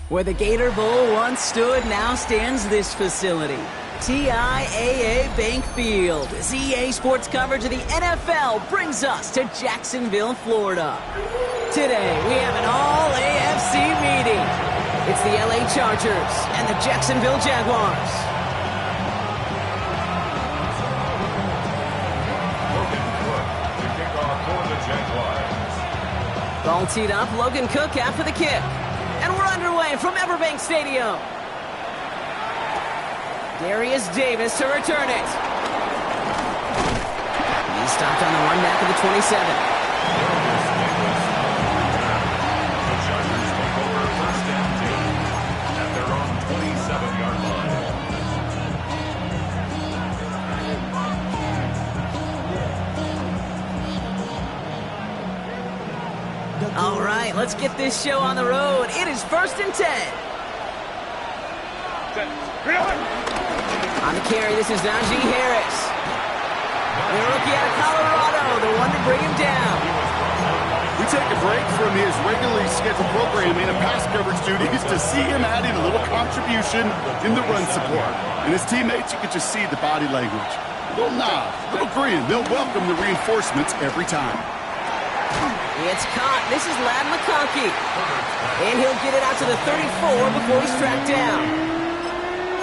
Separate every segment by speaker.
Speaker 1: Where the Gator Bowl once stood, now stands this facility. TIAA Bank Field. EA Sports coverage of the NFL brings us to Jacksonville, Florida. Today, we have an all-AFC meeting. It's the LA Chargers and the Jacksonville Jaguars. Ball teed up, Logan Cook after the kick. And we're underway from Everbank Stadium. Darius Davis to return it. He's stopped on the run back of the 27.
Speaker 2: The Chargers take over first and 10 at their own 27-yard
Speaker 1: line. All right, let's get this show on the road. It is first and 10. On the carry, this is Najee Harris. The rookie out of Colorado, the one to bring him down.
Speaker 3: We take a break from his regularly scheduled programming and pass coverage duties to see him adding a little contribution in the run support. And his teammates, you can just see the body language. A little nod, a little grin. They'll welcome the reinforcements every time.
Speaker 1: It's caught. This is Ladd McConkey. And he'll get it out to the 34 before he's tracked down.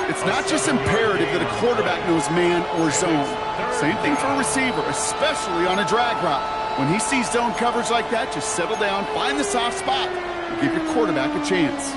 Speaker 3: It's not just imperative that a quarterback knows man or zone. Same thing for a receiver, especially on a drag route. When he sees zone coverage like that, just settle down, find the soft spot, and give your quarterback a chance.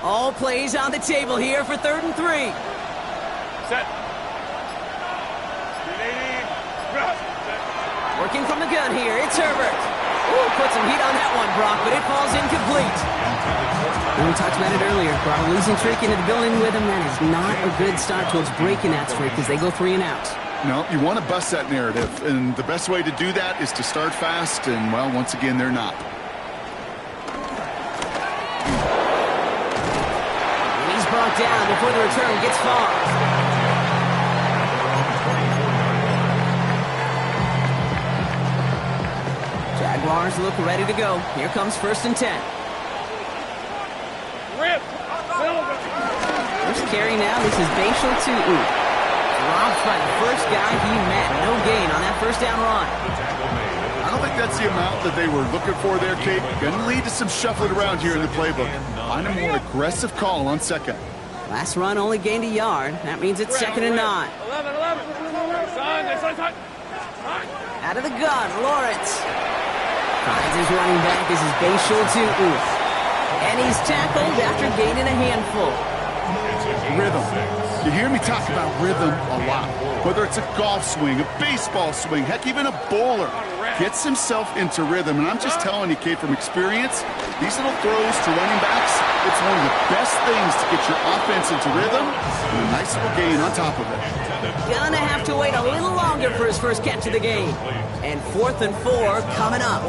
Speaker 1: All plays on the table here for 3rd and 3.
Speaker 2: Set.
Speaker 1: Working from the gun here, it's Herbert. Ooh, put some heat on that one, Brock, but it falls incomplete. We talked about it earlier. Brought a losing streak into the building with him. That is not a good start towards breaking that streak as they go 3 and out.
Speaker 3: No, you want to bust that narrative, and the best way to do that is to start fast, and, well, once again, they're not.
Speaker 1: Brought down before the return gets far. Jaguars look ready to go. Here comes 1st and 10. First carry now. This is Bashal Tu'u. Dropped by the first guy he met. No gain on that first down run.
Speaker 3: I don't think that's the amount that they were looking for there, Kate. Going to lead to some shuffling around here in the playbook. Find a more aggressive call on second.
Speaker 1: Last run only gained a yard. That means it's 2nd and 9.
Speaker 2: 11.
Speaker 1: Out of the gun, Lawrence. Finds his running back. This is Bashal Tu'u. And he's tackled after gaining a handful.
Speaker 3: Rhythm. You hear me talk about rhythm a lot. Whether it's a golf swing, a baseball swing, heck, even a bowler gets himself into rhythm. And I'm just telling you, Kate, from experience, these little throws to running backs, it's one of the best things to get your offense into rhythm and a nice little gain on top of it.
Speaker 1: Gonna have to wait a little longer for his first catch of the game. And 4th and 4 coming up.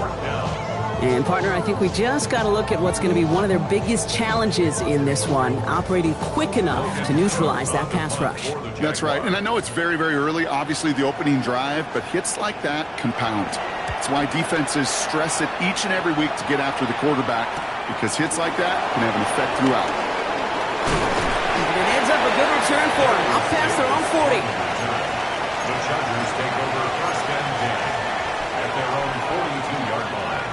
Speaker 1: And, partner, I think we just got to look at what's going to be one of their biggest challenges in this one, operating quick enough to neutralize that pass rush.
Speaker 3: That's right. And I know it's very, very early, obviously the opening drive, but hits like that compound. That's why defenses stress it each and every week to get after the quarterback, because hits like that can have an effect throughout.
Speaker 1: And it ends up a good return for him. Up past their own 40.
Speaker 2: The Chargers take over first and 10 at their own 42-yard line.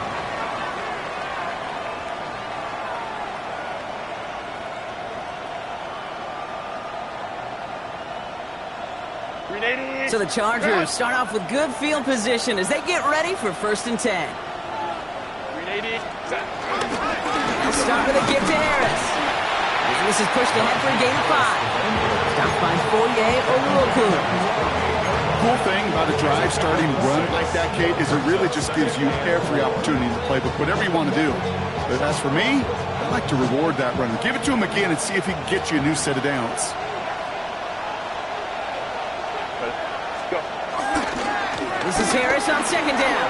Speaker 1: So the Chargers start off with good field position as they get ready for 1st and 10. They'll start with a give to Harris. He's this is pushed ahead for a gain of 5. Stopped by Foye Oluokun.
Speaker 3: Cool thing about a drive starting run like that, Kate, is it really just gives you every opportunity to play with whatever you want to do. But as for me, I like to reward that runner. Give it to him again and see if he can get you a new set of downs.
Speaker 1: This is Harris on second down.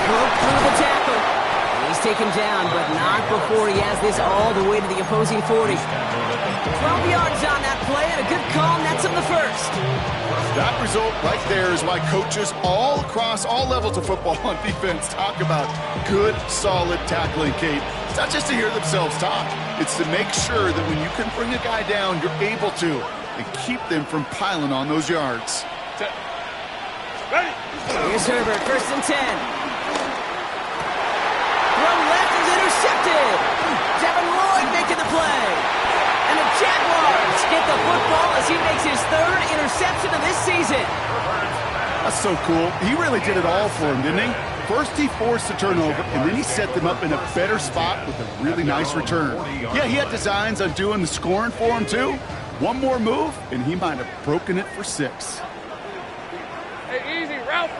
Speaker 1: Broke through the tackle. He's taken down, but not before he has this all the way to the opposing 40. 12 yards on that play, and a good call nets him the first.
Speaker 3: That result right there is why coaches all across all levels of football on defense talk about good, solid tackling, Kate. It's not just to hear themselves talk. It's to make sure that when you can bring a guy down, you're able to, and keep them from piling on those yards.
Speaker 1: Here's Herbert, 1st and 10. Throw left is intercepted. Devin Lloyd making the play. And the Jaguars get the football as he makes his 3rd interception of this season.
Speaker 3: That's so cool. He really did it all for him, didn't he? First he forced the turnover, and then he set them up in a better spot with a really nice return. Yeah, he had designs on doing the scoring for him, too. One more move, and he might have broken it for 6.
Speaker 4: Hey, easy, Ralph.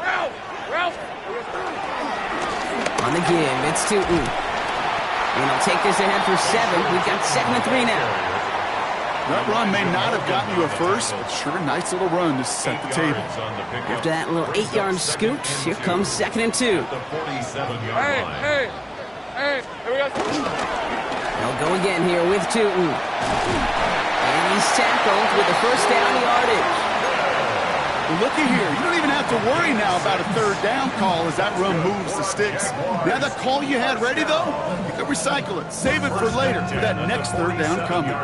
Speaker 1: On the give, it's Tootin. And he'll take this ahead for 7. We've got 2nd and 3 now.
Speaker 3: That run may not have gotten you a first, but sure, nice little run to set the table.
Speaker 1: After that little 8-yard scoot, here comes 2nd and 2.
Speaker 4: Hey, here we go.
Speaker 1: They'll go again here with Tootin. And he's tackled with the first down yardage.
Speaker 3: Looky here, you don't even have to worry now about a 3rd down call as that run moves the sticks. Now that call you had ready, though, you can recycle it. Save it for later for that next 3rd down coming.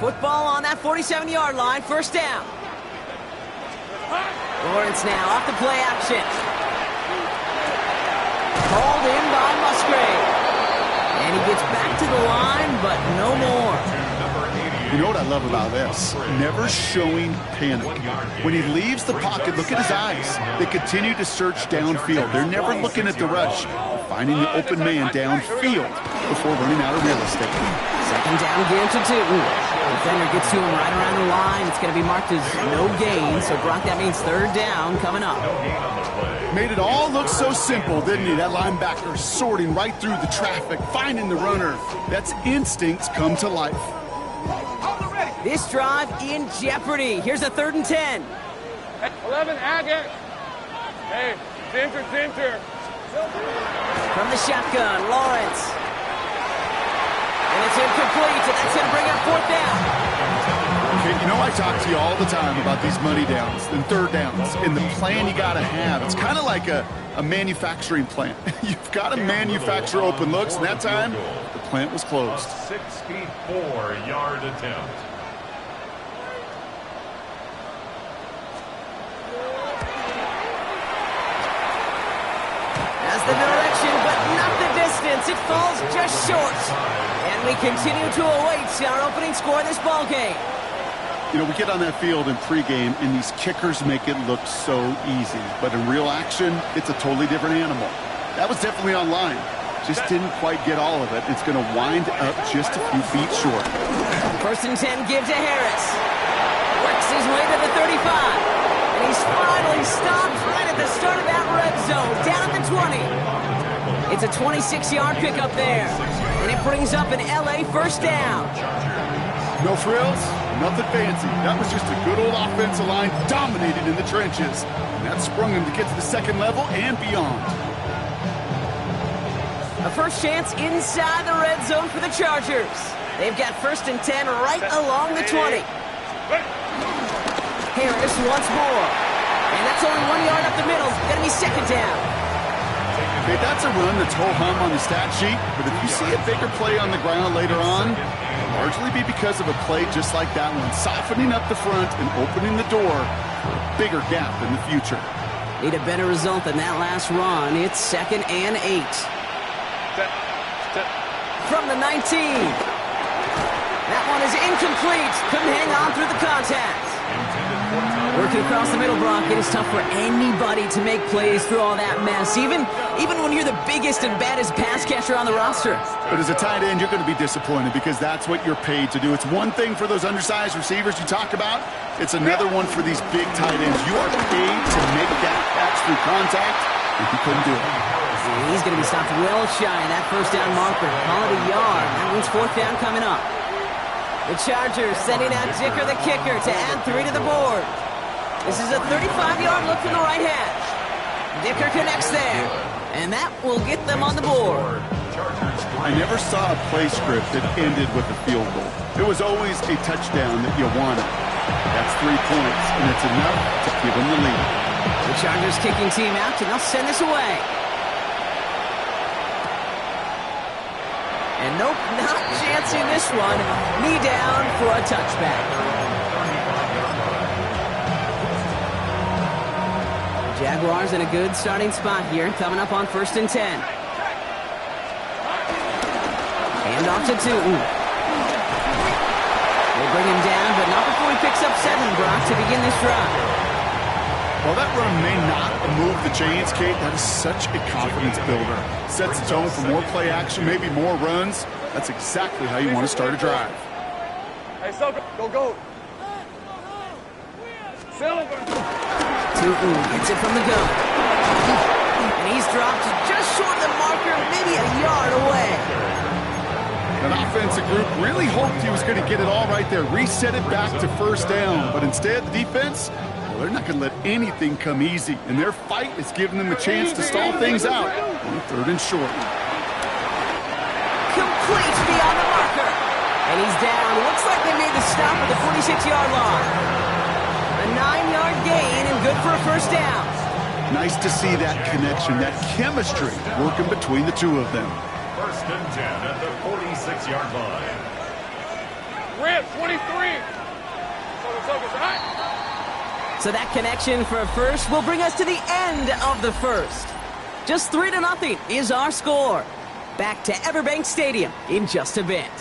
Speaker 1: Football on that 47-yard line, 1st down. Lawrence now off the play action. Called in by Musgrave. And he gets back to the line, but no more.
Speaker 3: You know what I love about this? Never showing panic. When he leaves the pocket, look at his eyes. They continue to search downfield. They're never looking at the rush. They're finding the open man downfield before running out of real estate.
Speaker 1: 2nd down give to Tootin. Defender gets to him right around the line. It's going to be marked as no gain. So, Brock, that means 3rd down coming up.
Speaker 3: Made it all look so simple, didn't he? That linebacker sorting right through the traffic, finding the runner. That's instincts come to life.
Speaker 1: This drive in jeopardy. Here's a 3rd and 10.
Speaker 4: 11, Agate. Hey, Dinter.
Speaker 1: From the shotgun, Lawrence. And it's incomplete, and that's going to bring up 4th down.
Speaker 3: Okay, you know I talk to you all the time about these money downs and 3rd downs and the plan you got to have. It's kind of like a manufacturing plant. You've got to manufacture open looks, and that time, the plant was closed.
Speaker 2: 64-yard attempt.
Speaker 1: Has the direction, but not the distance. It falls just short. And we continue to await our opening score of this ball game.
Speaker 3: You know, we get on that field in pregame, and these kickers make it look so easy. But in real action, it's a totally different animal. That was definitely on line. Just didn't quite get all of it. It's going to wind up just a few feet short. 1st and 10 give to Harris. Works his way to the 35. And he's finally stopped right at the start of that red zone, down at the 20. It's a 26-yard pickup there. And it brings up an LA 1st down. No frills, nothing fancy. That was just a good old offensive line dominated in the trenches. And that sprung him to get to the 2nd level and beyond. A first chance inside the red zone for the Chargers. They've got 1st and 10 right along the 20. Harris once more. And that's only 1 yard up the middle. Gonna be 2nd down. Okay, that's a run that's ho-hum on the stat sheet, but if you see a bigger play on the ground later on, it'll largely be because of a play just like that one, softening up the front and opening the door for a bigger gap in the future. Need a better result than that last run. It's 2nd and 8. From the 19. That one is incomplete. Couldn't hang on through the contact. We're
Speaker 1: Looking across the middle, Brock, it is tough for anybody to make plays through all that mess, even when you're the biggest and baddest pass catcher on the roster.
Speaker 3: But as a tight end, you're going to be disappointed because that's what you're paid to do. It's one thing for those undersized receivers you talk about. It's another one for these big tight ends. You are paid to make that catch through contact, and he couldn't do it.
Speaker 1: He's going to be stopped well shy of that first down marker. Call it a yard. That means fourth down coming up. The Chargers sending out Dicker the kicker to add 3 to the board. This is a 35-yard look from the right hash. Dicker connects there, and that will get them on the board.
Speaker 3: I never saw a play script that ended with a field goal. It was always a touchdown that you wanted. That's 3 points, and it's enough to give them the lead.
Speaker 1: The Chargers kicking team out, and they'll send this away. And nope, not chancing this one. Knee down for a touchback. Jaguars in a good starting spot here, coming up on 1st and 10. Hand off to Tootin. They'll bring him down, but not before he picks up 7, Brock, to begin this drive.
Speaker 3: While that run may not move the chains, Kate, that is such a confidence builder. Sets the tone for more play action, maybe more runs. That's exactly how you want to start a drive.
Speaker 4: Hey, Silver, go. Silver.
Speaker 1: Tootin gets it from the gun. And he's dropped just short of the marker, maybe a yard away.
Speaker 3: An offensive group really hoped he was going to get it all right there, reset it back to first down. But instead, the defense, well, they're not going to let anything come easy. And their fight is giving them a chance to stall things out on 3rd and short.
Speaker 1: Complete beyond the marker. And he's down. Looks like they made the stop at the 46-yard line. A 9-yard gain and good for a first down.
Speaker 3: Nice to see that connection, that chemistry working between the two of them.
Speaker 2: 1st and 10 at the 46-yard line.
Speaker 4: Rip, 23.
Speaker 1: So that connection for a first will bring us to the end of the first. Just 3-0 is our score. Back to Everbank Stadium in just a bit.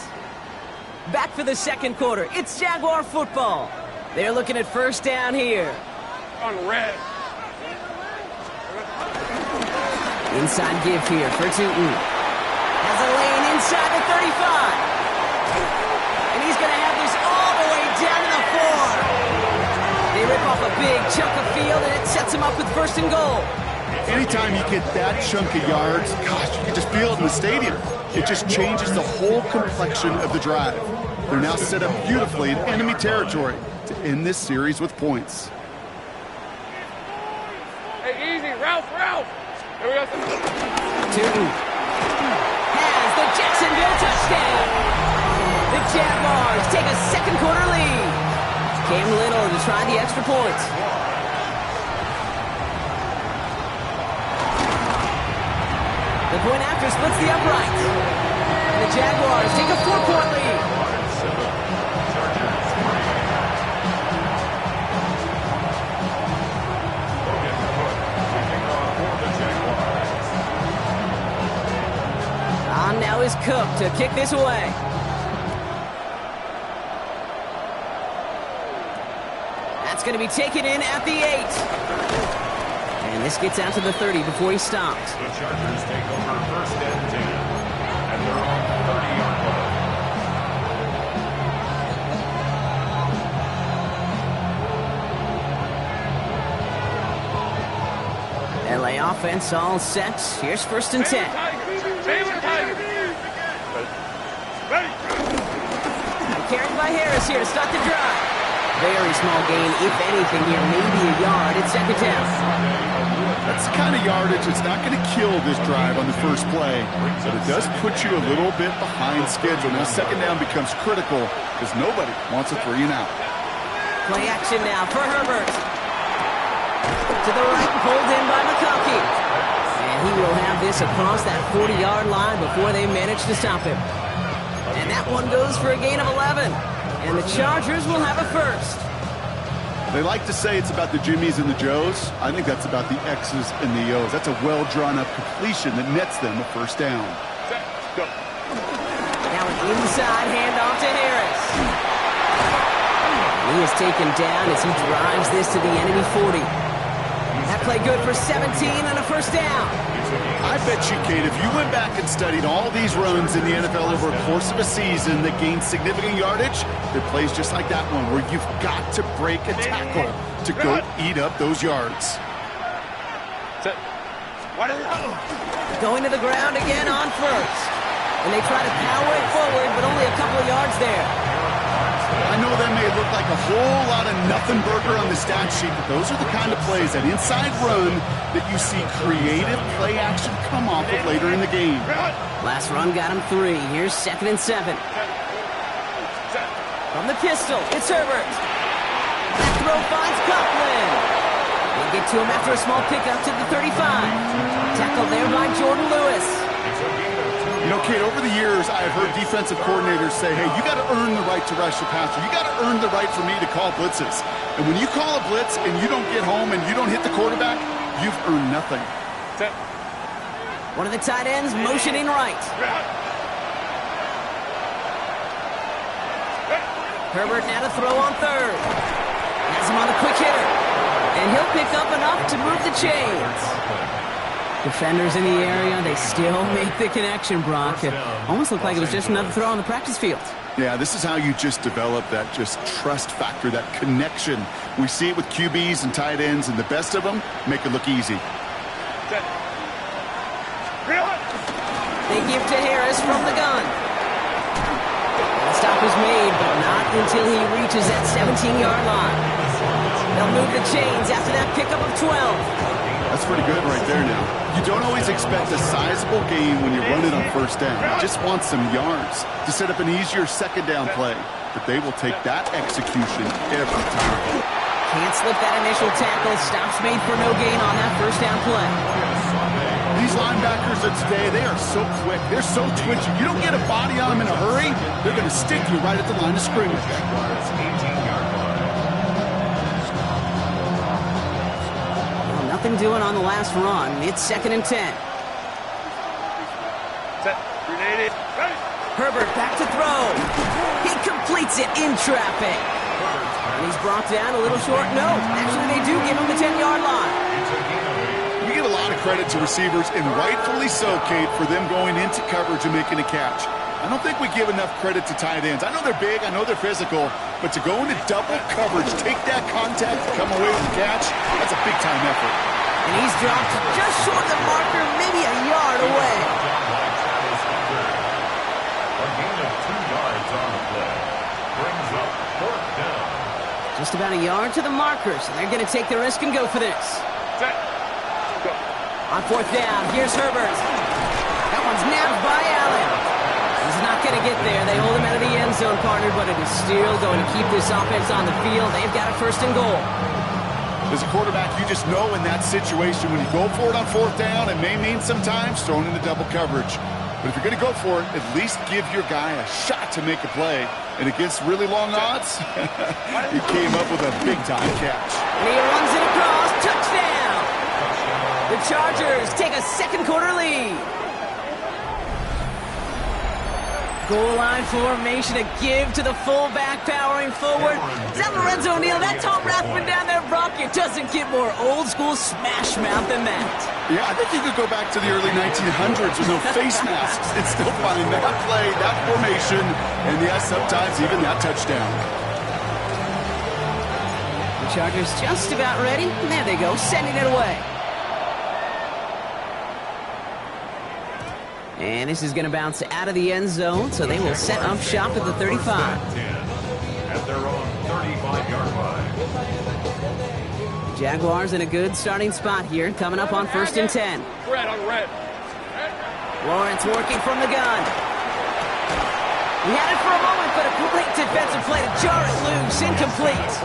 Speaker 1: Back for the second quarter. It's Jaguar football. They're looking at first down here.
Speaker 4: On red.
Speaker 1: Inside give here for Tootin. Has a lane inside the 35. And he's going to have this all the way down to the 4. They rip off a big chunk of field, and it sets him up with 1st and goal.
Speaker 3: Anytime you get that chunk of yards, gosh, you can just feel it in the stadium. It just changes the whole complexion of the drive. They're now set up beautifully in enemy territory to end this series with points.
Speaker 4: Hey, easy, Ralph. Here we go.
Speaker 1: Tootin has the Jacksonville touchdown. The Jaguars take a second quarter lead. Cam Little to try the extra points. The point after splits the uprights. And the Jaguars take a 4-point lead. On now is Cook to kick this away. That's going to be taken in at the 8. And this gets out to the 30 before he stops.
Speaker 2: The Chargers take over 1st and 10 at their own 30-yard line.
Speaker 1: LA offense all set. Here's 1st and 10. Carried by Harris here to start the drive. Very small gain, if anything here, maybe a yard. It's 2nd down.
Speaker 3: That's the kind of yardage that's not going to kill this drive on the first play, but it does put you a little bit behind schedule. Now 2nd down becomes critical because nobody wants a 3 and out.
Speaker 1: Play action now for Herbert. To the right, pulled in by McConkey. And he will have this across that 40-yard line before they manage to stop him. And that one goes for a gain of 11. And the Chargers will have a first.
Speaker 3: They like to say it's about the Jimmies and the Joes. I think that's about the X's and the O's. That's a well-drawn-up completion that nets them a first down.
Speaker 4: Go.
Speaker 1: Now an inside handoff to Harris. he is taken down as he drives this to the enemy 40. That play good for 17 and a first down.
Speaker 3: I bet you, Kate, if you went back and studied all these runs in the NFL over a course of a season that gained significant yardage, there are plays just like that one where you've got to break a tackle to go eat up those yards.
Speaker 1: Going to the ground again on first. And they try to power it forward, but only a couple of yards there.
Speaker 3: I know that may look like a whole lot of nothing burger on the stat sheet, but those are the kind of plays, that inside run, that you see creative play action come off of later in the game.
Speaker 1: Last run got him 3. Here's 2nd and 7. From the pistol, it's Herbert. That throw finds Coughlin. They get to him after a small pickup to the 35. Tackled there by Jordan Lewis.
Speaker 3: You know, Kate, over the years, I have heard defensive coordinators say, hey, you got to earn the right to rush the passer. You got to earn the right for me to call blitzes. And when you call a blitz and you don't get home and you don't hit the quarterback, you've earned nothing.
Speaker 1: One of the tight ends motioning right. Herbert now to throw on 3rd. Has him on the quick hitter. And he'll pick up enough to move the chains. Defenders in the area, they still make the connection, Brock. It almost looked like it was just another throw on the practice field.
Speaker 3: Yeah, this is how you just develop that just trust factor, that connection. We see it with QBs and tight ends, and the best of them make it look easy.
Speaker 1: They give to Harris from the gun. The stop is made, but not until he reaches that 17-yard line. They'll move the chains after that pickup of 12.
Speaker 3: That's pretty good right there now. You don't always expect a sizable gain when you run it on first down. You just want some yards to set up an easier second down play. But they will take that execution every time.
Speaker 1: Can't slip that initial tackle. Stops made for no gain on that first down play.
Speaker 3: These linebackers of today, they are so quick. They're so twitchy. You don't get a body on them in a hurry, they're going to stick you right at the line of scrimmage.
Speaker 1: Nothing doing on the last run. It's 2nd and 10. Herbert back to throw. He completes it in traffic. And he's brought down a little short. No, actually they do give him the 10-yard line.
Speaker 3: You give a lot of credit to receivers, and rightfully so, Kate, for them going into coverage and making a catch. I don't think we give enough credit to tight ends. I know they're big, I know they're physical, but to go into double coverage, take that contact, come away with the catch, that's a big-time effort.
Speaker 1: And he's dropped just short of the marker, maybe a yard away.
Speaker 2: A gain of 2 yards on the play. Brings up 4th down.
Speaker 1: Just about a yard to the marker, so they're going to take the risk and go for this. On 4th down, here's Herbert. That one's nabbed by Allen. He's not going to get there. They hold him out of the end zone, partner, but it is still going to keep this offense on the field. They've got a 1st and goal.
Speaker 3: As a quarterback, you just know in that situation, when you go for it on 4th down, it may mean sometimes throwing into double coverage. But if you're going to go for it, at least give your guy a shot to make a play. And against really long odds, he came up with a big-time catch.
Speaker 1: And he runs it across. Touchdown! The Chargers take a second-quarter lead. Goal line formation, a give to the fullback, powering forward. Is that Lorenzo Neal? That Tom Rathman down there, Brock? It doesn't get more old-school smash mouth than that.
Speaker 3: Yeah, I think you could go back to the early 1900s with no face masks and still find that play, that formation, and yes, sometimes even that touchdown.
Speaker 1: The Chargers just about ready. There they go, sending it away. And this is going to bounce out of the end zone, so they will set up shop at the 35.
Speaker 2: At their own 35-yard line.
Speaker 1: Jaguars in a good starting spot here, coming up on 1st and 10.
Speaker 4: Red on red.
Speaker 1: Lawrence working from the gun. He had it for a moment, but a great defensive play to jar it loose. Incomplete.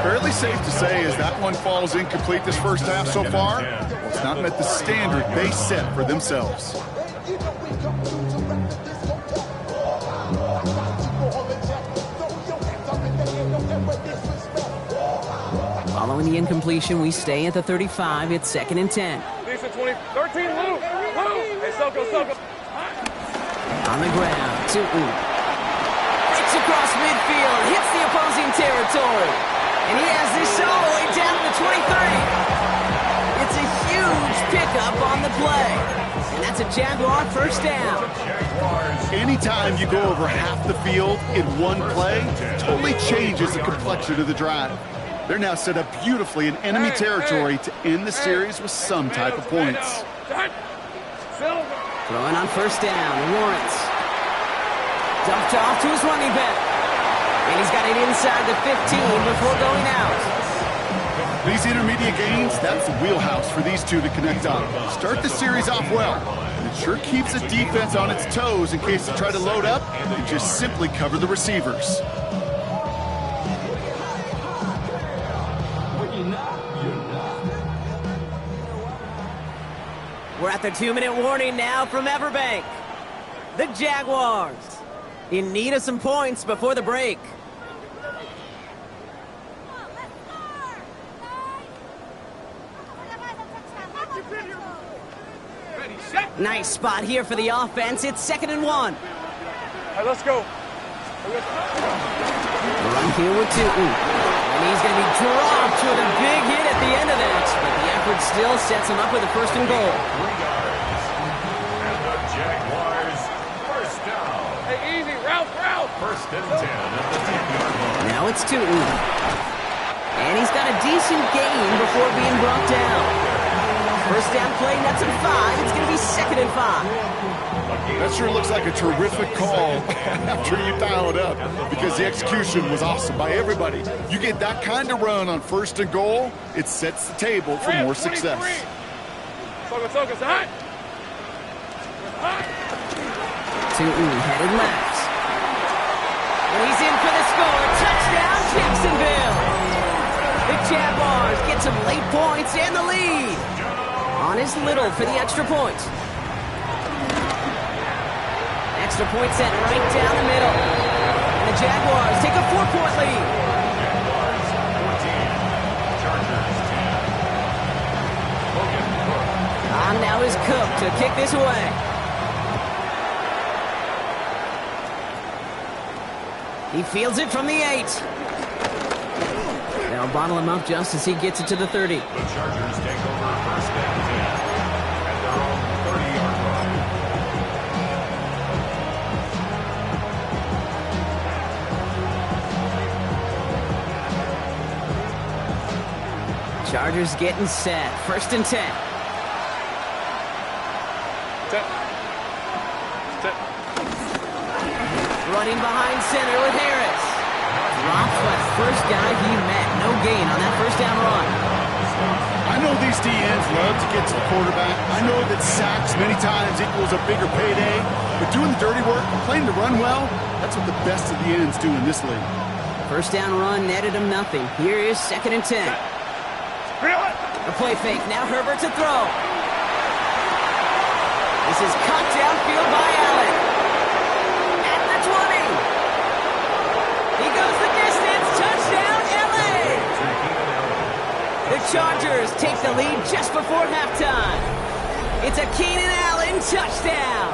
Speaker 3: Fairly safe to say as that one falls incomplete this first half so far, well, it's not met the standard they set for themselves.
Speaker 1: Following the incompletion, we stay at the 35. It's 2nd and 10.
Speaker 4: Decent 20, 13, Lou. Hey, Soko.
Speaker 1: On the ground, Breaks across midfield, hits the opposing territory. territory. And he has this all the way down to the 23. It's a huge pickup on the play. And that's a Jaguar first down.
Speaker 3: Anytime you go over half the field in one play, totally changes the complexion of the drive. They're now set up beautifully in enemy territory to end the series with some type of points.
Speaker 1: Throwing on first down, Lawrence. Dumped off to his running back. And he's got it inside the 15 before going out.
Speaker 3: These intermediate gains, that's the wheelhouse for these two to connect on. Start the series off well. And it sure keeps the defense on its toes in case they try to load up and just simply cover the receivers.
Speaker 1: We're at the 2-minute warning now from Everbank. The Jaguars in need of some points before the break. Nice spot here for the offense. It's 2nd and 1.
Speaker 4: All right, let's go.
Speaker 1: Run here with Tootin. And he's going to be dropped with a big hit at the end of that. But the effort still sets him up with a 1st and goal.
Speaker 2: 3 yards. And the Jaguars first down.
Speaker 4: Hey, easy. Route.
Speaker 2: 1st and 10 at the 10-yard line.
Speaker 1: Now it's Tootin. And he's got a decent gain before being brought down. First down play, that's a 5. It's going to be 2nd and 5.
Speaker 3: That sure looks like a terrific call after you dial it up because the execution was awesome by everybody. You get that kind of run on 1st and goal, it sets the table for more success.
Speaker 4: Focus, hot.
Speaker 1: Tootin headed left. And he's in for the score. Touchdown, Jacksonville. The Jaguars get some late points and the lead. On is Little for the extra point. Extra point set right down the middle. And the Jaguars take a 4-point lead.
Speaker 2: Jaguars 14. Chargers 10. Logan Cook.
Speaker 1: On now is Cook to kick this away. He fields it from the 8. They'll bottle him up just as he gets it to the 30.
Speaker 2: The Chargers take over 1st and 10 at their own 30-yard line.
Speaker 1: Chargers getting set. 1st and 10. Running behind center with Harris. Drops the first guy he met. No gain on that 1st down run.
Speaker 3: I know these DNs love to get to the quarterback. I know that sacks many times equals a bigger payday. But doing the dirty work, playing to run well, that's what the best of the ends do in this league.
Speaker 1: 1st down run netted him nothing. Here is 2nd and 10. A play fake. Now Herbert to throw. This is caught downfield by Allen. At the 20. He goes the distance. Touchdown, LA. The Chargers take the lead just before halftime. It's a Keenan Allen touchdown.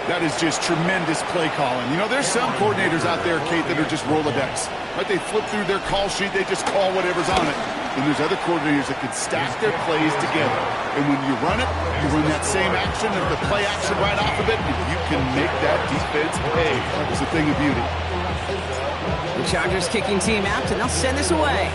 Speaker 3: That is just tremendous play calling. You know, there's some coordinators out there, Kate, that are just Rolodex. Right? They flip through their call sheet, they just call whatever's on it. And there's other coordinators that can stack their plays together. And when you run it, you run that same action and the play action right off of it, and you can make that defense pay. It's a thing of beauty.
Speaker 1: The Chargers kicking team out, and they'll send this away.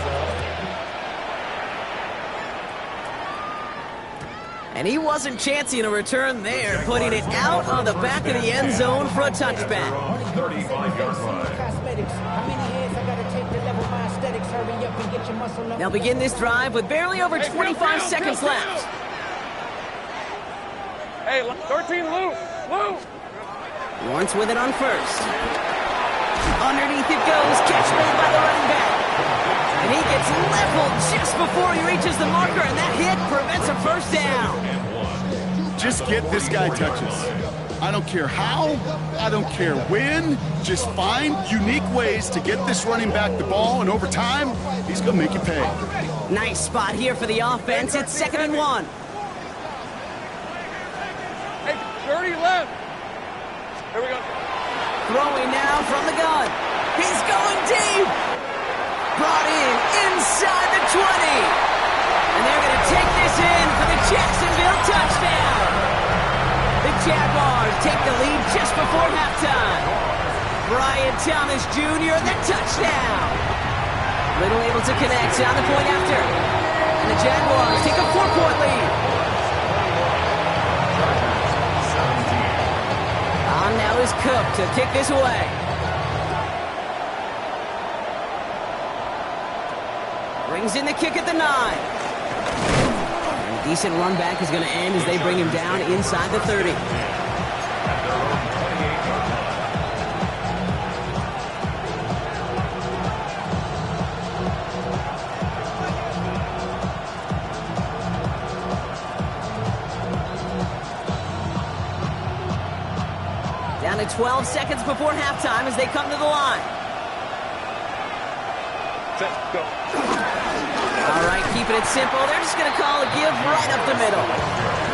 Speaker 1: And he wasn't chancing a return there, putting it out on the back of the end zone for a touchback.
Speaker 2: 35-yard line.
Speaker 1: They'll begin this drive with barely over 25 seconds left.
Speaker 4: Hey, 13 loose.
Speaker 1: Lawrence with it on 1st. Underneath it goes, catch made by the running back. And he gets leveled just before he reaches the marker, and that hit prevents a 1st down.
Speaker 3: Just get this guy touches. I don't care how, I don't care when, just find unique ways to get this running back the ball, and over time, he's going to make you pay.
Speaker 1: Nice spot here for the offense. It's 2nd and 1.
Speaker 4: Hey, 30 left. Here we go.
Speaker 1: Throwing now from the gun. He's going deep. Brought in inside the 20. And they're going to take this in for the Jacksonville touchdown. The Jaguars take the lead just before halftime. Brian Thomas Jr. the touchdown. Little able to connect on the point after. And the Jaguars take a 4-point lead. On now is Cook to kick this away. Brings in the kick at the 9. And a decent run back is going to end as they bring him down inside the 30. Down to 12 seconds before halftime as they come to the line.
Speaker 4: Set, go.
Speaker 1: All right, keeping it simple. They're just going to call a give right up the middle.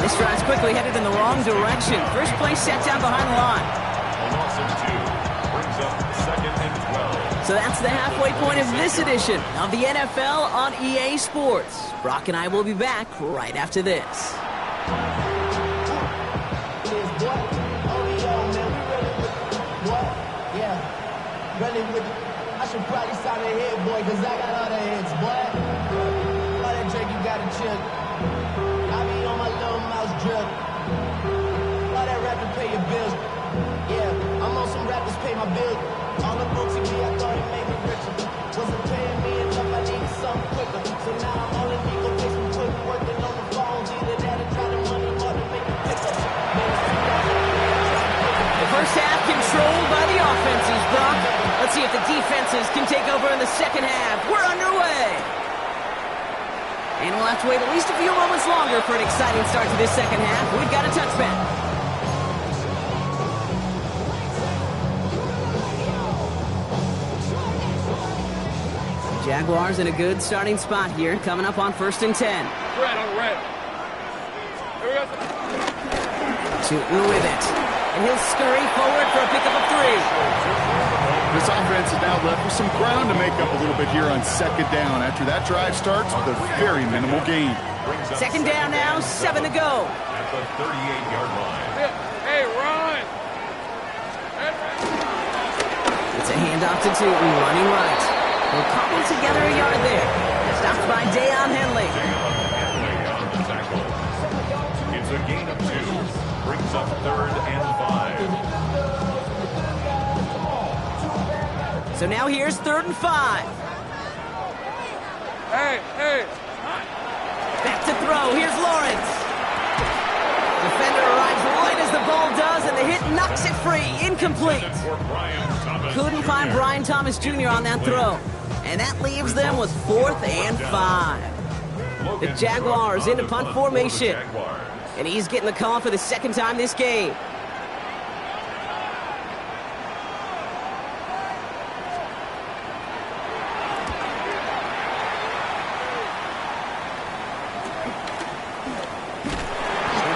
Speaker 1: This drive's quickly headed in the wrong direction. First play set down behind the line.
Speaker 2: A loss of 2 brings up 2nd and 12.
Speaker 1: So that's the halfway point of this edition of the NFL on EA Sports. Brock and I will be back right after this.
Speaker 5: I should probably sign a head, boy, cause I got other heads, boy. All that drink, you gotta chill. I be on my little mouse drip. All that rap to pay your bills. Yeah, I'm on some rappers pay my bills. On the booty, I thought it made me richer. Wasn't paying me enough, I needed something quicker. So now I'm on the Nico case, I'm putting working on the phones. Either that or try to money more to make it pick up.
Speaker 1: The first half controlled by the offenses, Brock. Let's see if the defenses can take over in the second half. We're underway. And we'll have to wait at least a few moments longer for an exciting start to this second half. We've got a touchback. Jaguars in a good starting spot here, coming up on 1st and 10.
Speaker 4: Red on red. Here we go.
Speaker 1: Tootin with it. And he'll scurry forward for a pickup of 3.
Speaker 3: This offense is now left with some ground to make up a little bit here on 2nd down after that drive starts with a very minimal gain.
Speaker 1: 2nd down now, 7 to go.
Speaker 2: At the 38-yard line.
Speaker 4: Hey, run.
Speaker 1: It's a handoff to Tootin, running right. They'll cobble together a yard there. Stopped by Deion Henley.
Speaker 2: Henley on the tackle. It's a gain of 2. Brings up 3rd and 5.
Speaker 1: So now here's 3rd and 5.
Speaker 4: Hey.
Speaker 1: Back to throw. Here's Lawrence. Defender arrives right as the ball does, and the hit knocks it free. Incomplete. Couldn't find Brian Thomas Jr. on that throw. And that leaves them with 4th and 5. The Jaguars into punt formation. And he's getting the call for the 2nd time this game.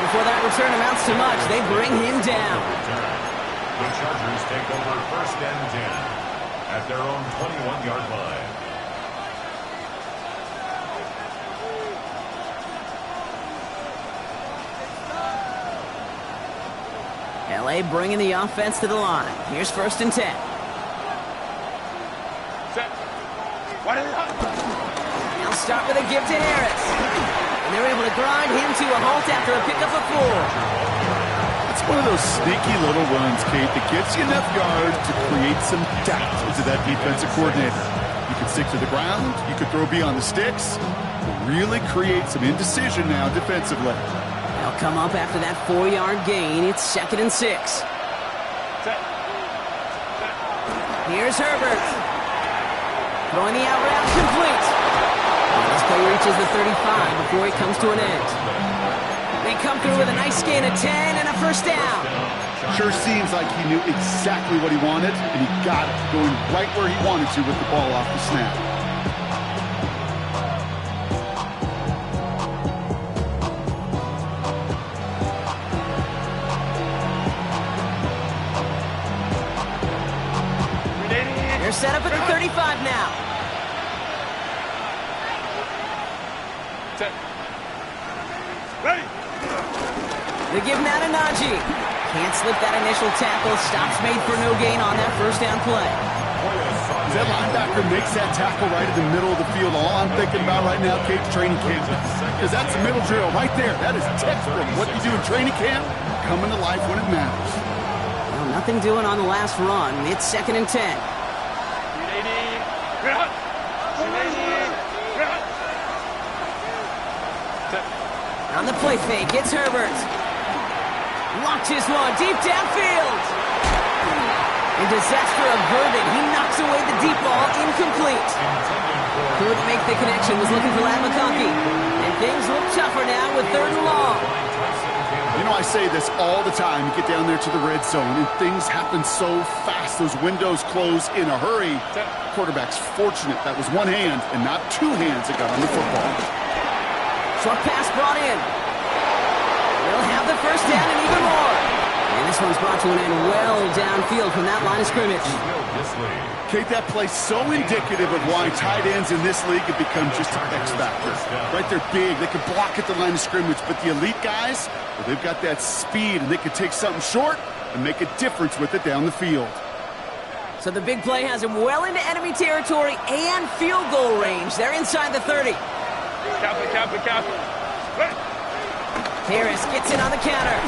Speaker 1: Before that return amounts to much, they bring him down.
Speaker 2: The Chargers take over 1st and 10 at their own 21-yard line.
Speaker 1: LA bringing the offense to the line. Here's 1st and 10.
Speaker 4: Set. What is it?
Speaker 1: They'll start with a give to Harris. And they're able to grind him to a halt after a pickup of 4.
Speaker 3: It's one of those sneaky little runs, Kate, that gives you enough yards to create some doubt into that defensive coordinator. You can stick to the ground, you could throw beyond the sticks, really create some indecision now defensively.
Speaker 1: They'll come up after that 4-yard gain. It's 2nd and 6.
Speaker 4: Set.
Speaker 1: Here's Herbert. Throwing the out route complete. This play reaches the 35 before he comes to an end. They come through with a nice gain of 10 and a 1st down.
Speaker 3: Sure seems like he knew exactly what he wanted, and he got it, going right where he wanted to with the ball off the snap.
Speaker 1: They're set up at the 35 now.
Speaker 4: Ready.
Speaker 1: They give now to Najee. Can't slip that initial tackle. Stops made for no gain on that first down play.
Speaker 3: That linebacker makes that tackle right in the middle of the field. All I'm thinking about right now, Kate, training camp. Because that's a middle drill right there. That is textbook. What you do in training camp, coming to life when it matters.
Speaker 1: Well, nothing doing on the last run. It's 2nd and 10. On the play fake, it's Herbert. Launches one deep downfield. And disaster averted. He knocks away the deep ball, incomplete. Couldn't make the connection, was looking for Lat McConkey. And things look tougher now with 3rd and long.
Speaker 3: You know, I say this all the time. You get down there to the red zone, and things happen so fast. Those windows close in a hurry. Quarterback's fortunate that was one hand and not two hands that got on the football.
Speaker 1: Short pass brought in. They'll have the first down and even more. And this one's brought to an end well downfield from that line of scrimmage.
Speaker 3: Kate, that play's so indicative of why tight ends in this league have become just an X factor. Right, they're big. They can block at the line of scrimmage. But the elite guys, well, they've got that speed, and they can take something short and make a difference with it down the field.
Speaker 1: So the big play has him well into enemy territory and field goal range. They're inside the 30.
Speaker 4: Cap it.
Speaker 1: Harris gets in on the counter.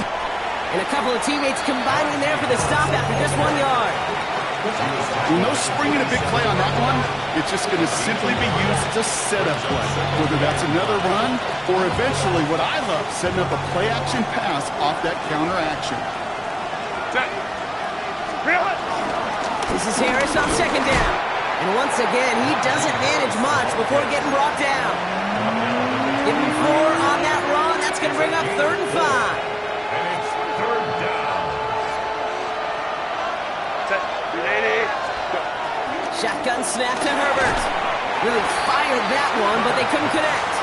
Speaker 1: And a couple of teammates combining there for the stop after just 1 yard.
Speaker 3: No springing a big play on that one. It's just going to simply be used as a setup play. Whether that's another run or eventually what I love, setting up a play-action pass off that counter action.
Speaker 1: This is Harris on 2nd down. And once again, he doesn't manage much before getting brought down. Give him 4 on that run. That's going to bring up 3rd and 5.
Speaker 2: And it's 3rd down.
Speaker 1: Shotgun snap to Herbert. Really fired that one, but they couldn't connect.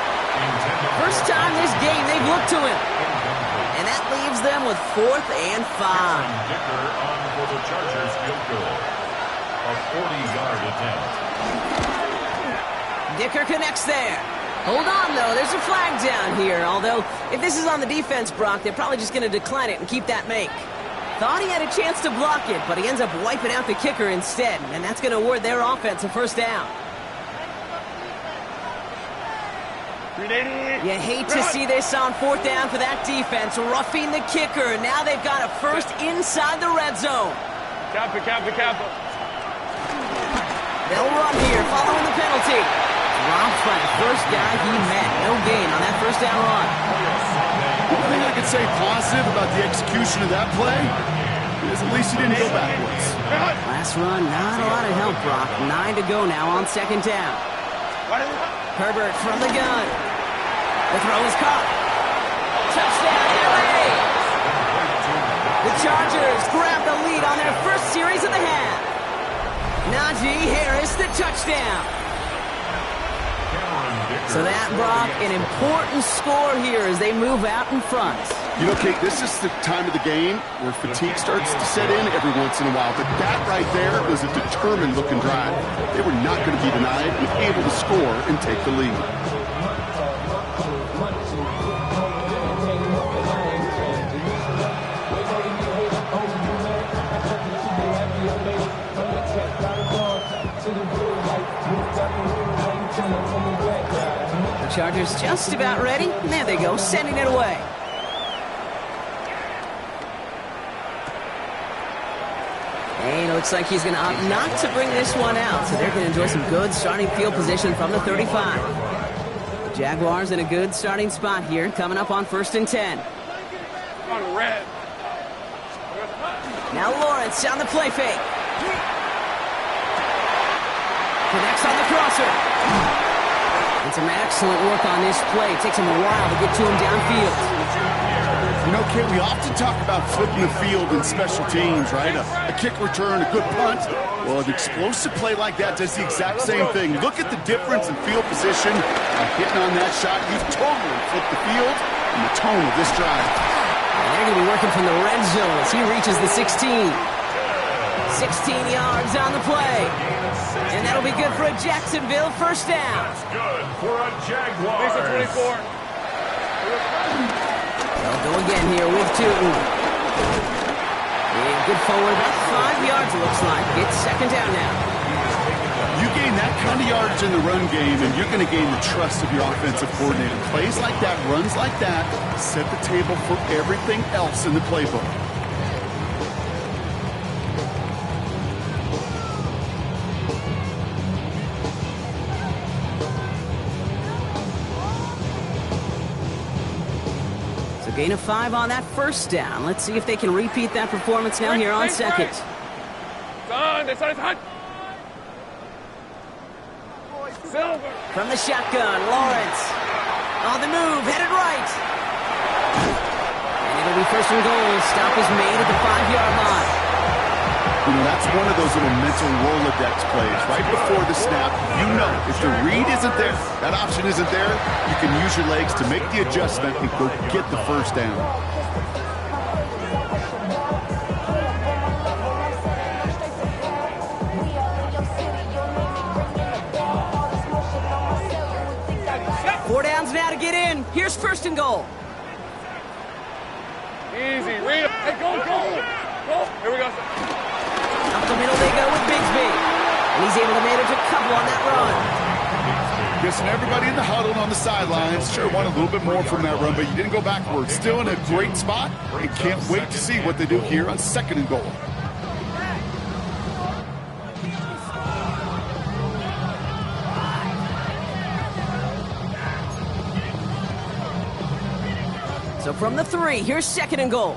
Speaker 1: First time this game they've looked to him. And that leaves them with 4th and 5.
Speaker 2: Dicker on for the Chargers field goal. A 40-yard attempt.
Speaker 1: Dicker connects there. Hold on, though. There's a flag down here. Although, if this is on the defense, Brock, they're probably just going to decline it and keep that make. Thought he had a chance to block it, but he ends up wiping out the kicker instead. And that's going to award their offense a first down. You hate to see this on 4th down for that defense. Roughing the kicker. Now they've got a first inside the red zone.
Speaker 4: Cap it.
Speaker 1: They'll run here following the penalty. Dropped by the first guy he met. No gain on that first down run.
Speaker 3: One thing I could say positive about the execution of that play is at least he didn't go backwards.
Speaker 1: Last run, not a lot of help, Brock. 9 to go now on 2nd down. Herbert from the gun. The throw is caught. Touchdown, LA! The Chargers grab the lead on their first series of the half. Najee Harris, the touchdown. So that, Brock, an important score here as they move out in front.
Speaker 3: You know, Kate, this is the time of the game where fatigue starts to set in every once in a while. But that right there was a determined-looking drive. They were not going to be denied and able to score and take the lead.
Speaker 1: Chargers just about ready. There they go, sending it away. And it looks like he's going to opt not to bring this one out, so they're going to enjoy some good starting field position from the 35. The Jaguars in a good starting spot here, coming up on 1st and 10.
Speaker 4: On red.
Speaker 1: Now Lawrence on the play fake. Connects on the crosser. And some excellent work on this play. It takes him a while to get to him downfield.
Speaker 3: You know, Kate, we often talk about flipping the field in special teams, right? A kick return, a good punt. Well, an explosive play like that does the exact same thing. Look at the difference in field position. Hitting on that shot, you've totally flipped the field and the tone of this drive.
Speaker 1: And they're going to be working from the red zone as he reaches the 16. 16 yards on the play. for a Jacksonville first down.
Speaker 2: That's good for a Jaguars.
Speaker 4: 24.
Speaker 1: They'll go again here with Tootin. Yeah, good forward, about 5 yards, looks like. It's second down now.
Speaker 3: You gain that kind of yardage in the run game, and you're going to gain the trust of your offensive coordinator. Plays like that, runs like that, set the table for everything else in the playbook.
Speaker 1: So gain of 5 on that first down. Let's see if they can repeat that performance now here on second.
Speaker 4: Son, it's hot. Silver.
Speaker 1: From the shotgun, Lawrence. On the move, headed right. And it'll be first and goal. Stop is made at the 5-yard line.
Speaker 3: You know, that's one of those little mental Rolodex plays. Right before the snap, you know, if the read isn't there, that option isn't there, you can use your legs to make the adjustment and go get the first down.
Speaker 1: Four downs now to get in. Here's first and goal.
Speaker 4: Easy, read it. Hey, go. Here we go.
Speaker 1: Up the middle they go with Bigsby. And he's able to manage a couple on that run.
Speaker 3: Listen, everybody in the huddle on the sidelines sure want a little bit more from that run, but you didn't go backwards. Still in a great spot, and can't wait to see what they do here on second and goal.
Speaker 1: So from the 3, here's second and goal.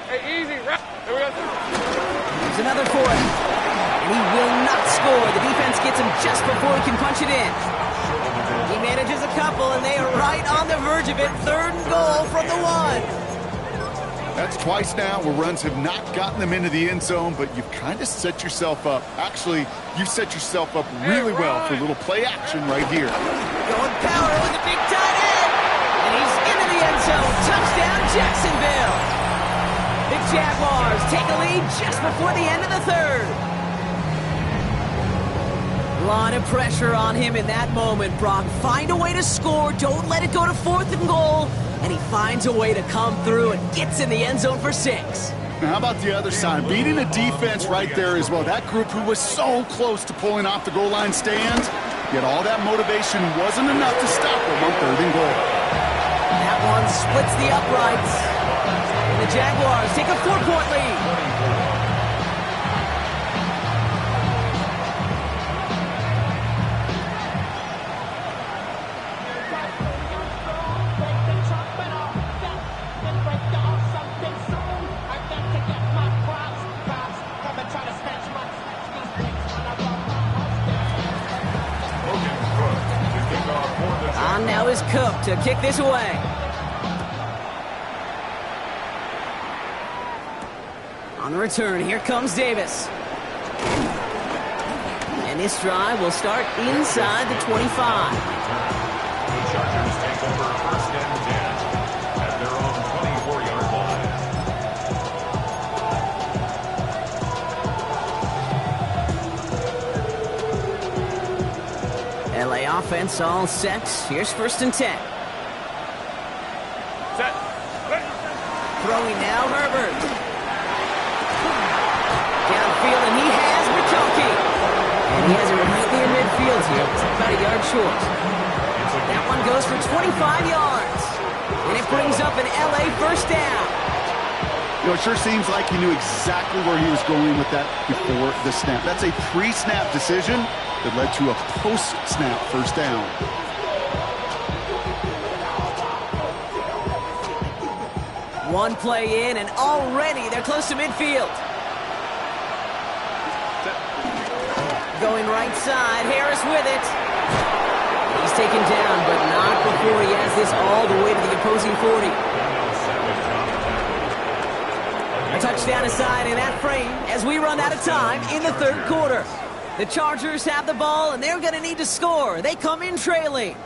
Speaker 4: Hey, easy. Here we go.
Speaker 1: Here's another for him. And he will not score. The defense gets him just before he can punch it in. He manages a couple, and they are right on the verge of it. Third and goal from the 1.
Speaker 3: That's twice now where runs have not gotten them into the end zone, but you've kind of set yourself up. Actually, you've set yourself up really well for a little play action right here.
Speaker 1: Going power with a big tight end. And he's into the end zone. Touchdown, Jacksonville. The Jaguars take a lead just before the end of the third. A lot of pressure on him in that moment, Brock. Find a way to score. Don't let it go to fourth and goal. And he finds a way to come through and gets in the end zone for 6.
Speaker 3: Now, how about the other side? Beating a defense right there as well. That group who was so close to pulling off the goal line stand, yet all that motivation wasn't enough to stop them on third and goal.
Speaker 1: That one splits the uprights. And the Jaguars take a 4-point lead. On now is Cook to kick this away. On the return, here comes Davis. And this drive will start inside the 25.
Speaker 2: The Chargers take over first and 10 at their own 24-yard line.
Speaker 1: LA offense all set. Here's first and 10.
Speaker 4: Set.
Speaker 1: Throwing now, Herbert. Downfield, and he has McConkey. And he has it right near midfield here. It's about a yard short. That one goes for 25 yards. And it brings up an LA first down.
Speaker 3: You know, it sure seems like he knew exactly where he was going with that before the snap. That's a pre-snap decision that led to a post-snap first down.
Speaker 1: One play in, and already they're close to midfield. Going right side, Harris with it. He's taken down, but not before he has this all the way to the opposing 40. A touchdown aside in that frame as we run out of time in the third quarter. The Chargers have the ball, and they're going to need to score. They come in trailing.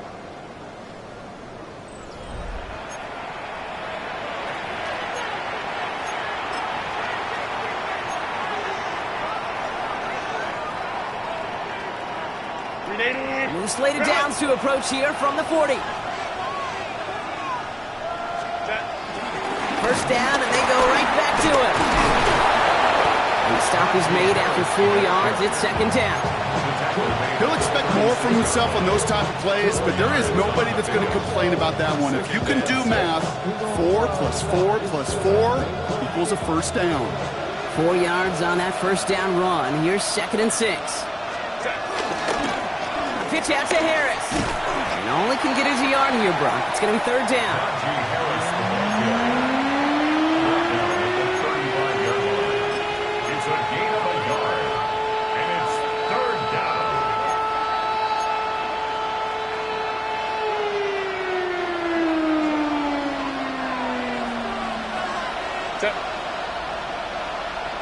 Speaker 1: New slated downs to approach here from the 40. First down, and they go right back to it. The stop is made after 4 yards. It's second down.
Speaker 3: He'll expect more from himself on those type of plays, but there is nobody that's going to complain about that one. If you can do math, 4 plus 4 plus 4 equals a first down.
Speaker 1: 4 yards on that first down run. Here's 2nd and 6. Pitch out to Harris. And only can get us a yard here, Brock. It's going to be 3rd down.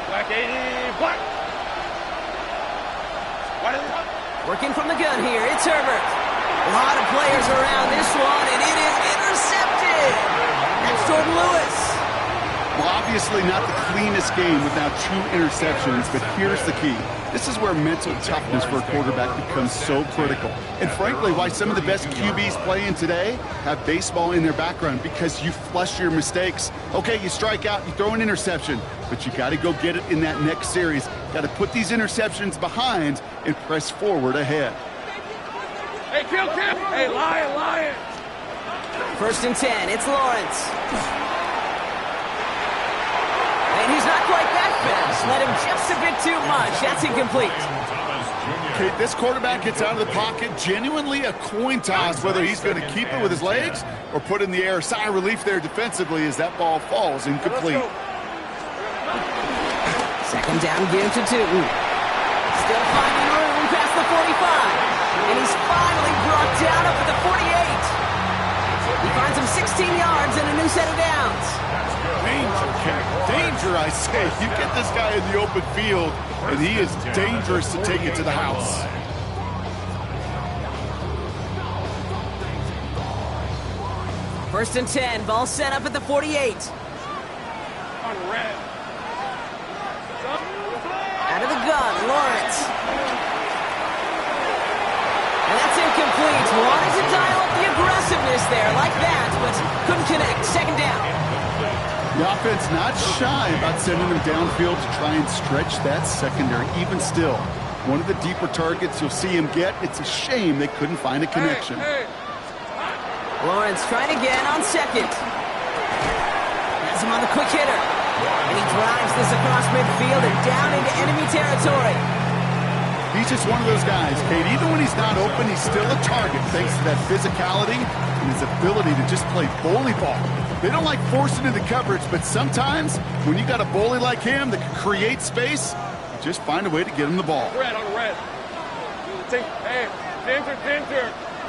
Speaker 4: Black 80, black.
Speaker 1: Working from the gun here, it's Herbert. A lot of players around this one, and it is intercepted. That's Jordan Lewis.
Speaker 3: Well, obviously not the cleanest game without 2 interceptions, but here's the key. This is where mental toughness for a quarterback becomes so critical. And frankly, why some of the best QBs playing today have baseball in their background, because you flush your mistakes. Okay, you strike out, you throw an interception, but you got to go get it in that next series. Got to put these interceptions behind and press forward ahead.
Speaker 4: Hey, kill. Hey, Lion.
Speaker 1: 1st and 10, it's Lawrence. And he's not quite that fast. Let him just a bit too much. That's incomplete.
Speaker 3: Okay, this quarterback gets out of the pocket, genuinely a coin toss, whether he's going to keep it with his legs or put in the air. Sigh of relief there defensively as that ball falls incomplete.
Speaker 1: 2nd down, give to Tootin. Still finding room past the 45. And he's finally brought down up at the 48. He finds him 16 yards and a new set of downs.
Speaker 3: Danger, I say. You get this guy in the open field, and he is dangerous to take it to the house.
Speaker 1: First and 10, ball set up at the 48.
Speaker 4: On red.
Speaker 1: Out of the gun, Lawrence. And that's incomplete. Wanted to dial up the aggressiveness there like that, but couldn't connect. 2nd down.
Speaker 3: The offense not shy about sending them downfield to try and stretch that secondary. Even still, one of the deeper targets you'll see him get. It's a shame they couldn't find a connection.
Speaker 1: Lawrence trying again on 2nd. Has him on the quick hitter. And he drives this across midfield and down into enemy territory.
Speaker 3: He's just one of those guys, Kate. Even when he's not open, he's still a target thanks to that physicality and his ability to just play bully ball. They don't like forcing into coverage, but sometimes when you got a bully like him that can create space, you just find a way to get him the ball.
Speaker 4: Red on red. Hey, danger.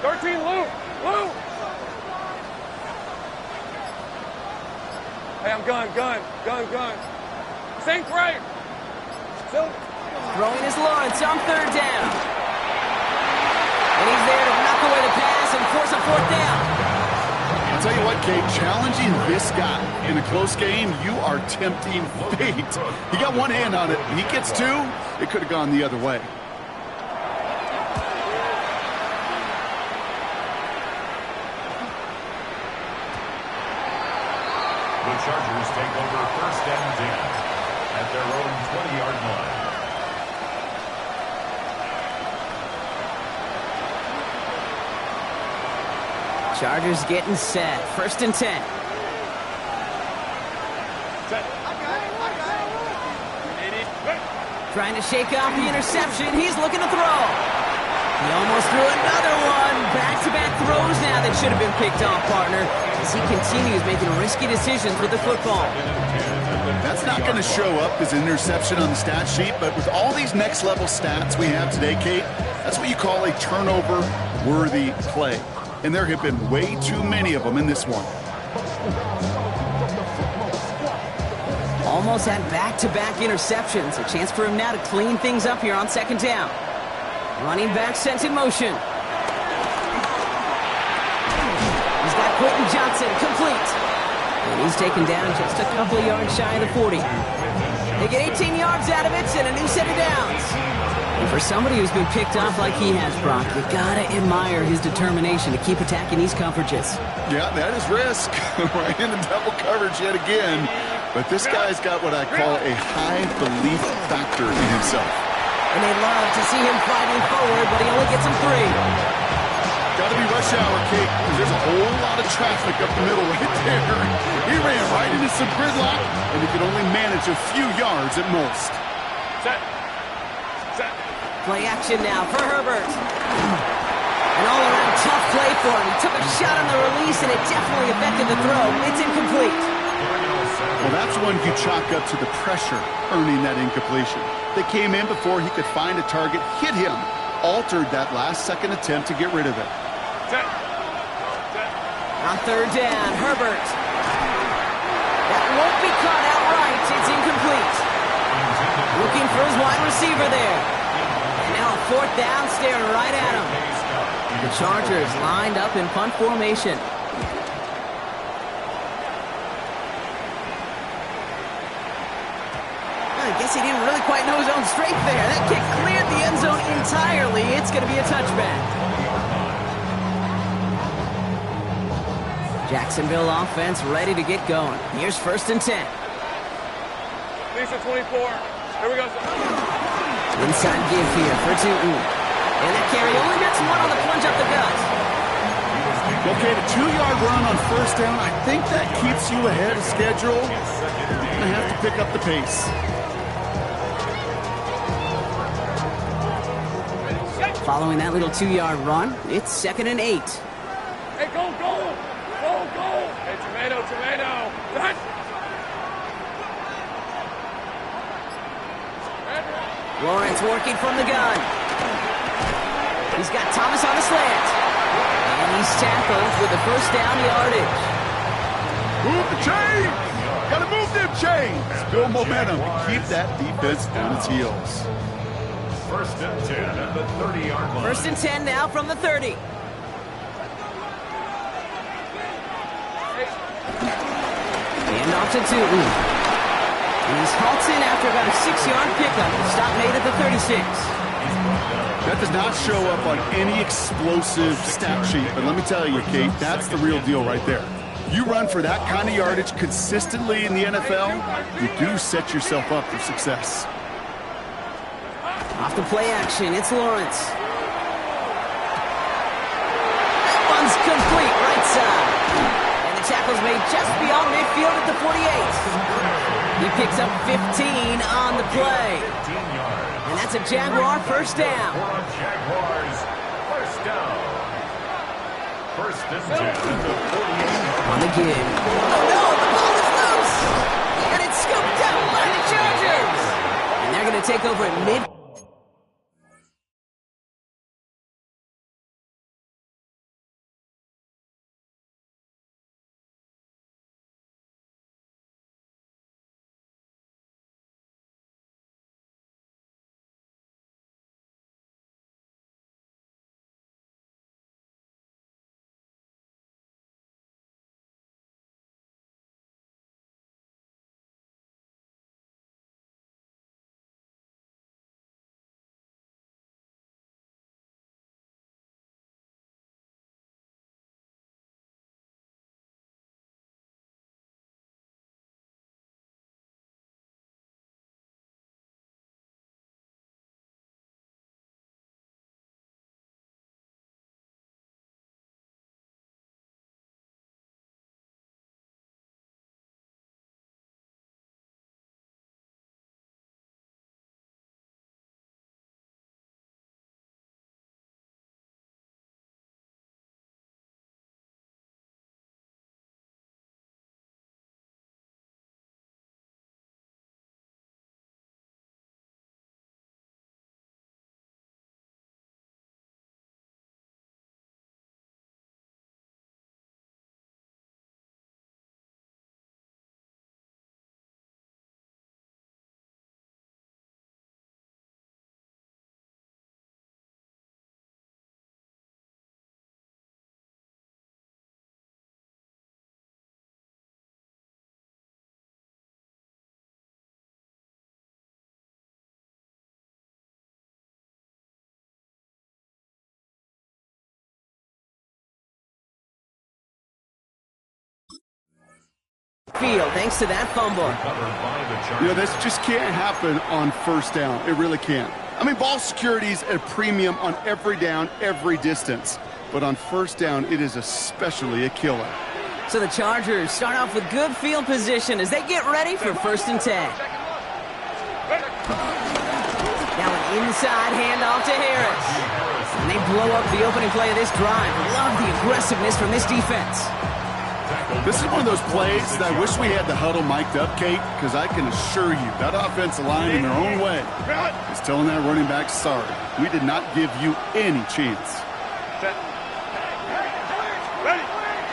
Speaker 4: 13, Lou. Hey, I'm gun. Saint right.
Speaker 1: Throwing is Lawrence on 3rd down. And he's there to knock away the pass and force a 4th down.
Speaker 3: I'll tell you what, Kate, challenging this guy in a close game, you are tempting fate. He got one hand on it. He gets 2, it could have gone the other way.
Speaker 2: The Chargers take over 1st and 10 at their own 20-yard line.
Speaker 1: Chargers getting set. 1st and 10. Trying to shake off the interception. He's looking to throw. He almost threw another one. Back-to-back throws now that should have been picked off, partner, as he continues making risky decisions with the football.
Speaker 3: That's not going to show up as an interception on the stat sheet, but with all these next-level stats we have today, Kate, that's what you call a turnover-worthy play. And there have been way too many of them in this one.
Speaker 1: Almost had back-to-back interceptions. A chance for him now to clean things up here on 2nd down. Running back sent in motion. He's got Quentin Johnson complete. And he's taken down just a couple of yards shy of the 40. They get 18 yards out of it and a new set of downs. And for somebody who's been picked off like he has, Brock, you gotta admire his determination to keep attacking these coverages.
Speaker 3: Yeah, that is risk. Right in the double coverage yet again. But this guy's got what I call a high belief factor in himself.
Speaker 1: And they love to see him fighting forward, but he only gets him 3.
Speaker 3: Got to be rush hour, Kate, because there's a whole lot of traffic up the middle right there. He ran right into some gridlock, and he could only manage a few yards at most.
Speaker 4: Set.
Speaker 1: Play action now for Herbert. An all-around tough play for him. He took a shot on the release, and it definitely affected the throw. It's incomplete.
Speaker 3: Well, that's one you chalk up to the pressure earning that incompletion. They came in before he could find a target, hit him, altered that last-second attempt to get rid of it.
Speaker 1: On third down, Herbert. That won't be caught outright. It's incomplete. Looking for his wide receiver there. And now a fourth down, staring right at him. The Chargers lined up in punt formation. I guess he didn't really quite know his own strength there. That kick cleared the end zone entirely. It's going to be a touchback. Jacksonville offense ready to get going. Here's 1st and 10.
Speaker 4: Lisa 24. Here we go.
Speaker 1: Inside give here for Tootin. And that carry only gets 1 on the plunge up the gut.
Speaker 3: Okay, the 2-yard run on 1st down, I think that keeps you ahead of schedule. Gonna have to pick up the pace.
Speaker 1: Following that little 2-yard run, it's 2nd and 8.
Speaker 4: Hey, go! Hey, tomato! Touch!
Speaker 1: Lawrence working from the gun. He's got Thomas on a slant. And he's tackled with the 1st down yardage.
Speaker 3: Move the chains! Gotta move them chains! Build momentum to keep that defense on its heels.
Speaker 2: 1st and 10 at the 30-yard line.
Speaker 1: 1st and 10 now from the 30. And off to Tootin. He's halted after about a 6-yard pickup. Stop made at the 36.
Speaker 3: That does not show up on any explosive stat sheet, but let me tell you, Kate, that's the real deal right there. You run for that kind of yardage consistently in the NFL, you do set yourself up for success.
Speaker 1: Off the play action, it's Lawrence. That one's complete, right side. And the tackle's made just beyond midfield at the 48. He picks up 15 on the play. And that's a Jaguar 1st down.
Speaker 2: Jaguars 1st down. 1st and 10 at the 48.
Speaker 1: On the give. Oh no, the ball is loose. And it's scooped up by the Chargers. And they're going to take over at mid. field thanks to that fumble.
Speaker 3: You know, this just can't happen on first down. It really can't. I mean, ball security's at a premium on every down, every distance. But on first down, it is especially a killer.
Speaker 1: So the Chargers start off with good field position as they get ready for 1st and 10. Now an inside handoff to Harris. And they blow up the opening play of this drive. Love the aggressiveness from this defense.
Speaker 3: This is one of those plays that I wish we had the huddle mic'd up, Kate, because I can assure you that offensive line in their own way is telling that running back, sorry, we did not give you any chance.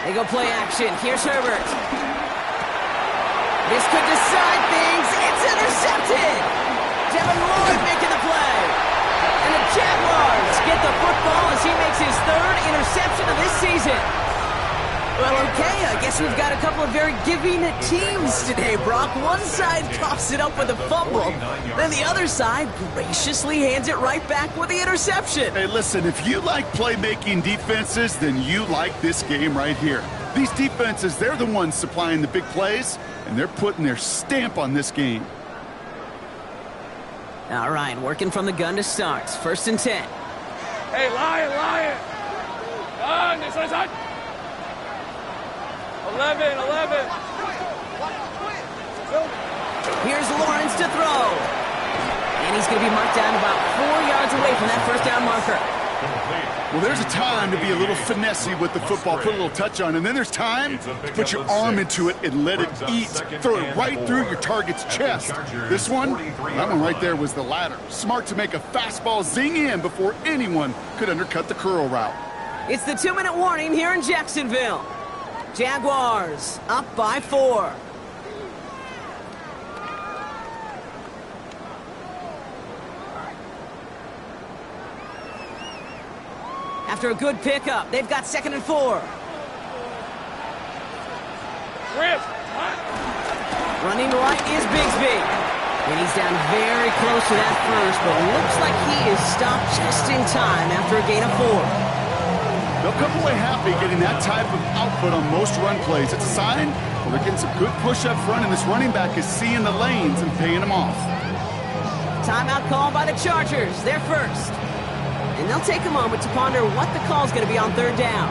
Speaker 1: They go play action. Here's Herbert. This could decide things. It's intercepted. Devin Lloyd making the play. And the Jaguars get the football as he makes his 3rd interception of this season. Well, okay, I guess we've got a couple of very giving teams today, Brock. One side coughs it up with a fumble, then the other side graciously hands it right back with the interception.
Speaker 3: Hey, listen, if you like playmaking defenses, then you like this game right here. These defenses, they're the ones supplying the big plays, and they're putting their stamp on this game.
Speaker 1: All right, working from the gun to start. 1st and 10.
Speaker 4: Hey, Lion! This one's on. 11.
Speaker 1: Here's Lawrence to throw. And he's going to be marked down about 4 yards away from that 1st down marker.
Speaker 3: Well, there's a time to be a little finessey with the football, put a little touch on, and then there's time to put your arm into it and let it eat. Throw it right through your target's chest. This one, that one right there was the latter. Smart to make a fastball zing in before anyone could undercut the curl route.
Speaker 1: It's the 2-minute warning here in Jacksonville. Jaguars up by 4. After a good pickup, they've got 2nd and 4. Running right is Bigsby. And he's down very close to that first, but looks like he is stopped just in time after a gain of 4.
Speaker 3: They'll come away happy getting that type of output on most run plays. It's a sign, well, they're getting some good push up front, and this running back is seeing the lanes and paying them off.
Speaker 1: Timeout called by the Chargers. They're first. And they'll take a moment to ponder what the call is going to be on 3rd down.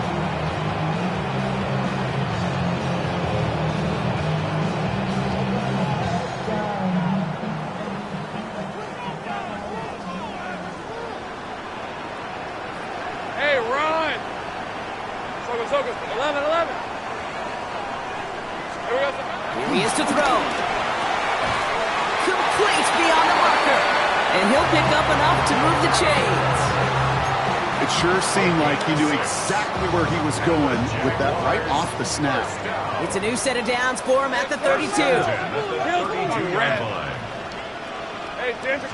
Speaker 4: Hey, run! Sokos, 11. Here we go.
Speaker 1: Here he is to throw. Complete beyond the marker. And he'll pick up enough to move the chains.
Speaker 3: It sure seemed like he knew exactly where he was going with that right off the snap.
Speaker 1: It's a new set of downs for him at the 32.
Speaker 4: Hey, Ginger.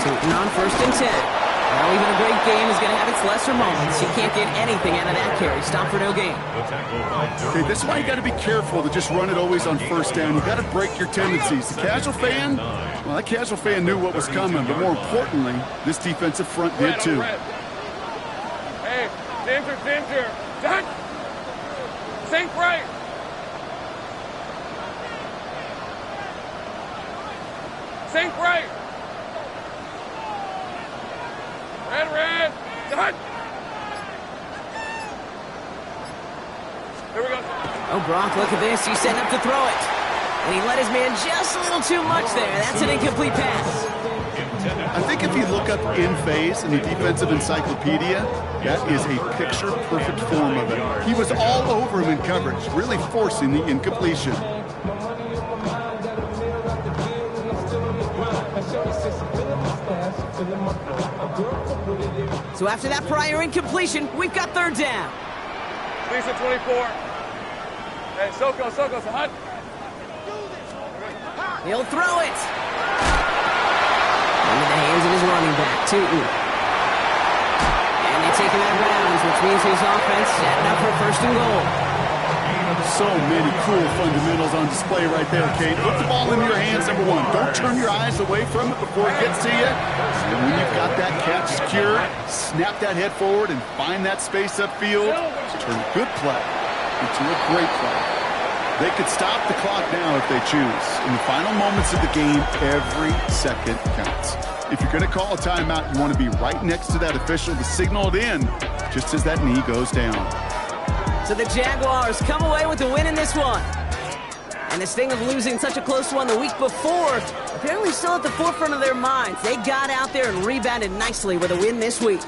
Speaker 1: Tootin' on 1st and 10. Now even a great game is going to have its lesser moments. You can't get anything out of that carry. Stop for no gain.
Speaker 3: Okay, this is why you got to be careful to just run it always on 1st down. You got to break your tendencies. The casual fan, well, that casual fan knew what was coming, but more importantly, this defensive front did too.
Speaker 4: Hey, Ginger. Done. Sink right. Sink right. Red. Done. Here we go.
Speaker 1: Oh, Brock, look at this. He's setting up to throw it. And he let his man just a little too much there. That's an incomplete pass.
Speaker 3: I think if you look up in phase in the defensive encyclopedia, that is a picture-perfect form of it. He was all over him in coverage, really forcing the incompletion.
Speaker 1: So after that prior incompletion, we've got 3rd down.
Speaker 4: Lisa 24. Hey, Sokos, hot.
Speaker 1: He'll throw it. Into the hands of his running back, Tootin'. And they take him out of bounds, which means his offense setting up for 1st and goal.
Speaker 3: So many cool fundamentals on display right there, Kate. Put the ball in your hands, number 1. Don't turn your eyes away from it before it gets to you. And when you've got that catch secured, snap that head forward and find that space upfield to turn a good play into a great play. They could stop the clock now if they choose. In the final moments of the game, every second counts. If you're going to call a timeout, you want to be right next to that official to signal it in just as that knee goes down.
Speaker 1: So the Jaguars come away with the win in this one. And the sting of losing such a close one the week before, apparently still at the forefront of their minds. They got out there and rebounded nicely with a win this week.